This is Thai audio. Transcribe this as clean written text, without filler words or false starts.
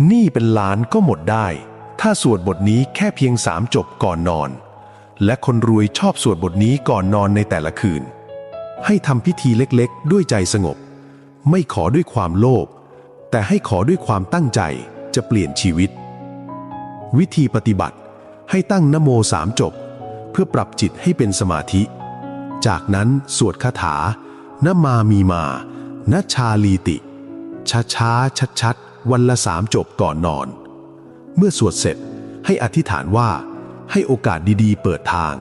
หนี้เป็นล้านก็หมดได้ถ้าสวดบทนี้แค่เพียง3 จบก่อนนอนและคนรวยชอบสวดบทนี้ก่อนนอนในแต่ละคืนให้ทำพิธีเล็กๆด้วยใจสงบไม่ขอด้วยความโลภแต่ให้ขอด้วยความตั้งใจจะเปลี่ยนชีวิตวิธีปฏิบัติให้ตั้งนะโม3 จบเพื่อปรับจิตให้เป็นสมาธิจากนั้นสวดคาถานะมามีมานะชาลีติช้าๆชัดๆวันละ3 จบก่อนนอนเมื่อสวดเสร็จให้อธิษฐานว่าให้โอกาสดีๆเปิดทาง